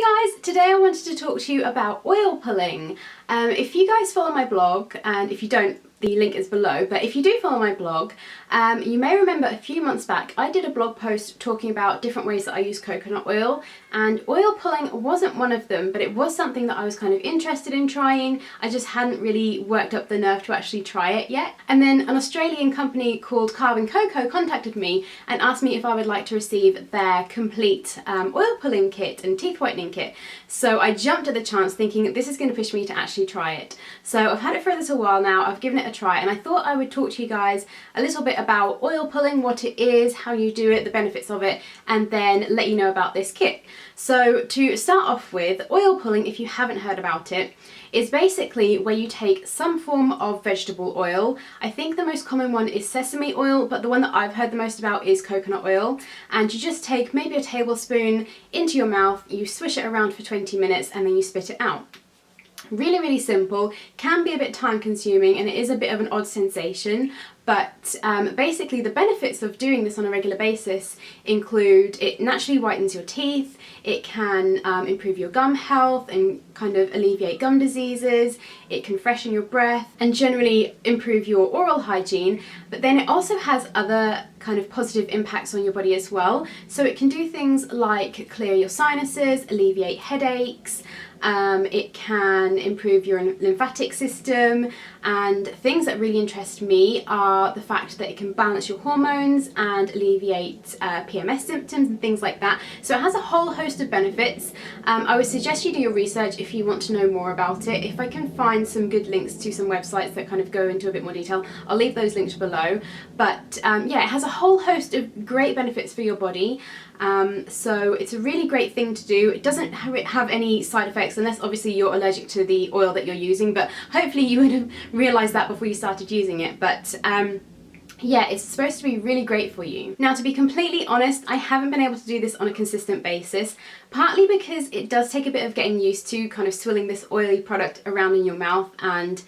Hey guys, today I wanted to talk to you about oil pulling. If you guys follow my blog, and if you don't, the link is below, but if you do follow my blog, you may remember a few months back I did a blog post talking about different ways that I use coconut oil, and oil pulling wasn't one of them, but it was something that I was kind of interested in trying. I just hadn't really worked up the nerve to actually try it yet. And then an Australian company called Carbon Coco contacted me and asked me if I would like to receive their complete oil pulling kit and teeth whitening kit. So I jumped at the chance thinking this is going to push me to actually try it. So I've had it for a little while now, I've given it a try, and I thought I would talk to you guys a little bit about oil pulling, what it is, how you do it, the benefits of it, and then let you know about this kit. So to start off with, oil pulling, if you haven't heard about it, is basically where you take some form of vegetable oil. I think the most common one is sesame oil, but the one that I've heard the most about is coconut oil. And you just take maybe a tablespoon into your mouth, you swish it around for 20 minutes, and then you spit it out. Really, really simple, can be a bit time consuming, and it is a bit of an odd sensation, but basically the benefits of doing this on a regular basis include it naturally whitens your teeth, it can improve your gum health and kind of alleviate gum diseases, it can freshen your breath and generally improve your oral hygiene, but then it also has other kind of positive impacts on your body as well. So it can do things like clear your sinuses, alleviate headaches, it can improve your lymphatic system, and things that really interest me are the fact that it can balance your hormones and alleviate PMS symptoms and things like that. So it has a whole host of benefits. I would suggest you do your research if you want to know more about it. If I can find some good links to some websites that kind of go into a bit more detail, I'll leave those links below. But yeah, it has a whole host of great benefits for your body. So it's a really great thing to do. It doesn't have any side effects unless obviously you're allergic to the oil that you're using, but hopefully you would have realised that before you started using it. But yeah, it's supposed to be really great for you. Now, to be completely honest, I haven't been able to do this on a consistent basis, partly because it does take a bit of getting used to kind of swilling this oily product around in your mouth. And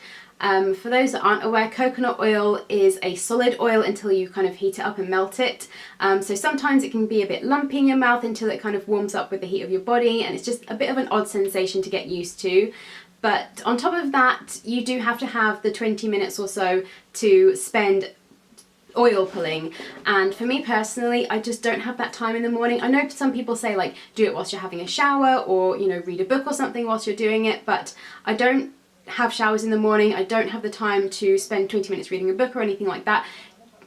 for those that aren't aware, coconut oil is a solid oil until you kind of heat it up and melt it. So sometimes it can be a bit lumpy in your mouth until it kind of warms up with the heat of your body, and it's just a bit of an odd sensation to get used to. But on top of that, you do have to have the 20 minutes or so to spend oil pulling, and for me personally, I just don't have that time in the morning. I know some people say like do it whilst you're having a shower, or you know, read a book or something whilst you're doing it, but I don't have showers in the morning. I don't have the time to spend 20 minutes reading a book or anything like that.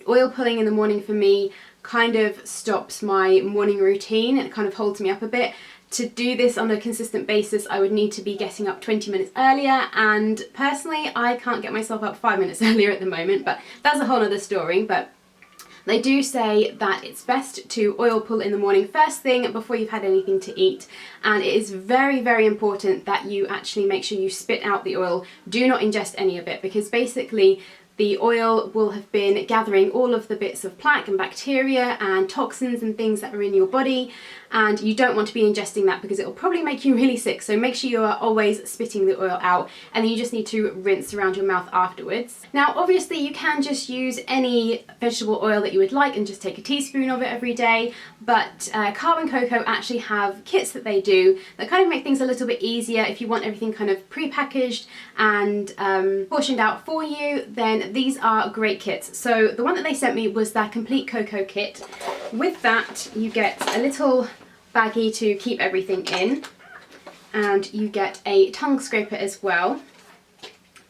Oil pulling in the morning for me kind of stops my morning routine, and it kind of holds me up a bit. To do this on a consistent basis, I would need to be getting up 20 minutes earlier, and personally I can't get myself up 5 minutes earlier at the moment, but that's a whole other story. But they do say that it's best to oil pull in the morning first thing before you've had anything to eat, and it is very, very important that you actually make sure you spit out the oil. Do not ingest any of it, because basically the oil will have been gathering all of the bits of plaque and bacteria and toxins and things that are in your body, and you don't want to be ingesting that because it will probably make you really sick. So make sure you are always spitting the oil out, and then you just need to rinse around your mouth afterwards. Now obviously you can just use any vegetable oil that you would like and just take a teaspoon of it every day, but Carbon Coco actually have kits that they do that kind of make things a little bit easier. If you want everything kind of pre-packaged and portioned out for you, then these are great kits. So the one that they sent me was their complete Coco Kit. With that you get a little baggie to keep everything in, and you get a tongue scraper as well.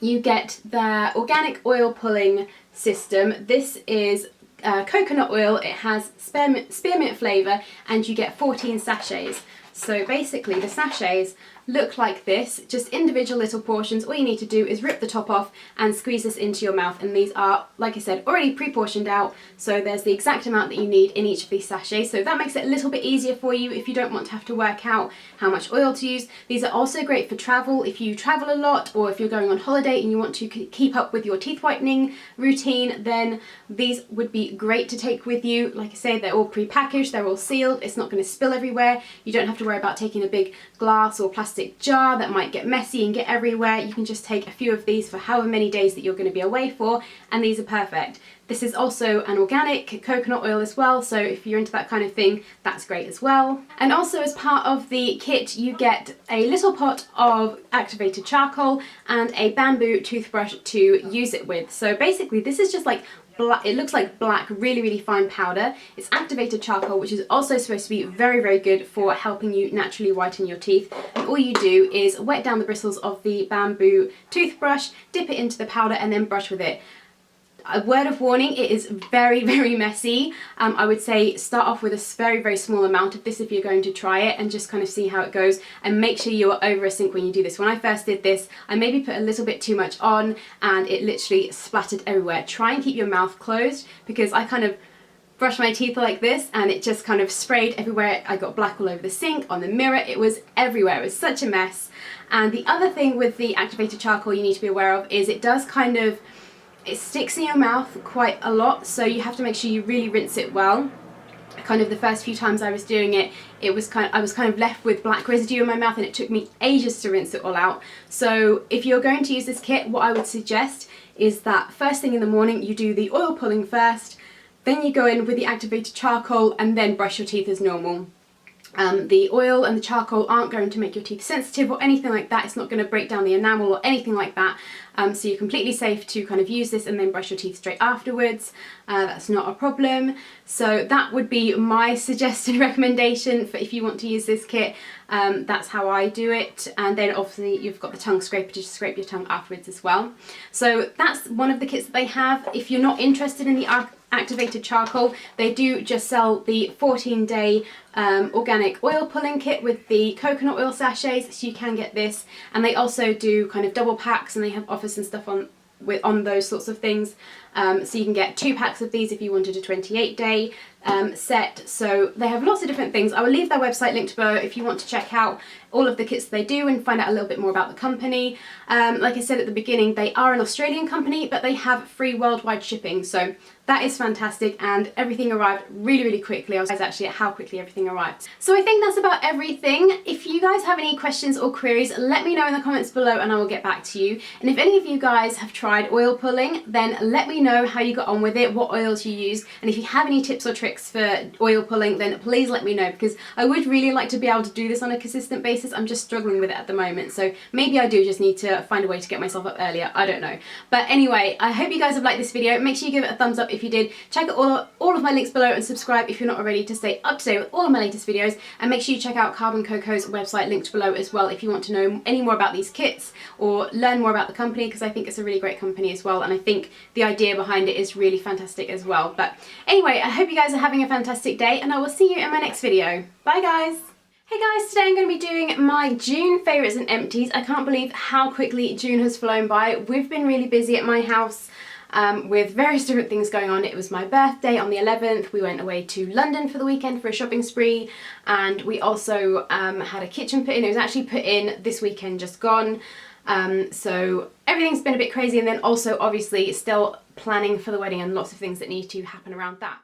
You get their organic oil pulling system. This is coconut oil, it has spearmint flavour, and you get 14 sachets. So basically the sachets look like this, just individual little portions. All you need to do is rip the top off and squeeze this into your mouth, and these are, like I said, already pre-portioned out, so there's the exact amount that you need in each of these sachets, so that makes it a little bit easier for you if you don't want to have to work out how much oil to use. These are also great for travel. If you travel a lot, or if you're going on holiday and you want to keep up with your teeth whitening routine, then these would be great to take with you. Like I say, they're all pre-packaged, they're all sealed, it's not going to spill everywhere, you don't have to worry about taking a big glass or plastic jar that might get messy and get everywhere. You can just take a few of these for however many days that you're going to be away for, and these are perfect. This is also an organic coconut oil as well, so if you're into that kind of thing, that's great as well. And also as part of the kit, you get a little pot of activated charcoal and a bamboo toothbrush to use it with. So basically this is just like it looks like black, really fine powder. It's activated charcoal, which is also supposed to be very good for helping you naturally whiten your teeth. And all you do is wet down the bristles of the bamboo toothbrush, dip it into the powder, and then brush with it. A word of warning, it is very messy. I would say start off with a very small amount of this if you're going to try it, and just kind of see how it goes, and make sure you are over a sink when you do this. When I first did this, I maybe put a little bit too much on and it literally splattered everywhere. Try and keep your mouth closed, because I kind of brushed my teeth like this and it just kind of sprayed everywhere. I got black all over the sink, on the mirror, it was everywhere. It was such a mess. And the other thing with the activated charcoal you need to be aware of is it does kind of, it sticks in your mouth quite a lot, so you have to make sure you really rinse it well. Kind of the first few times I was doing it, I was kind of left with black residue in my mouth, and it took me ages to rinse it all out. So if you're going to use this kit, what I would suggest is that first thing in the morning you do the oil pulling first, then you go in with the activated charcoal, and then brush your teeth as normal. The oil and the charcoal aren't going to make your teeth sensitive or anything like that. It's not going to break down the enamel or anything like that. So you're completely safe to kind of use this and then brush your teeth straight afterwards. That's not a problem. So that would be my suggested recommendation for if you want to use this kit. That's how I do it. And then obviously you've got the tongue scraper to scrape your tongue afterwards as well. So that's one of the kits that they have. If you're not interested in the activated charcoal, they do just sell the 14-day organic oil pulling kit with the coconut oil sachets, so you can get this. And they also do kind of double packs, and they have offers and stuff on those sorts of things. So you can get 2 packs of these if you wanted a 28-day set. So they have lots of different things. I will leave their website linked below if you want to check out all of the kits they do and find out a little bit more about the company. Like I said at the beginning, they are an Australian company, but they have free worldwide shipping, so that is fantastic, and everything arrived really quickly. I was actually at how quickly everything arrived. So I think that's about everything. If you guys have any questions or queries, let me know in the comments below and I will get back to you. And if any of you guys have tried oil pulling, then let me know how you got on with it, what oils you use, and if you have any tips or tricks for oil pulling, then please let me know, because I would really like to be able to do this on a consistent basis. I'm just struggling with it at the moment, so maybe I do just need to find a way to get myself up earlier. I don't know. But anyway, I hope you guys have liked this video. Make sure you give it a thumbs up if you did. Check out all of my links below and subscribe if you're not already to stay up to date with all of my latest videos. And make sure you check out Carbon Coco's website linked below as well if you want to know any more about these kits or learn more about the company, because I think it's a really great company as well, and I think the idea behind it is really fantastic as well. But anyway, I hope you guys are having a fantastic day, and I will see you in my next video. Bye guys! Hey guys, today I'm going to be doing my June favourites and empties. I can't believe how quickly June has flown by. We've been really busy at my house with various different things going on. It was my birthday on the 11th, we went away to London for the weekend for a shopping spree, and we also had a kitchen put in. It was actually put in this weekend just gone. So everything's been a bit crazy, and then also obviously still planning for the wedding and lots of things that need to happen around that.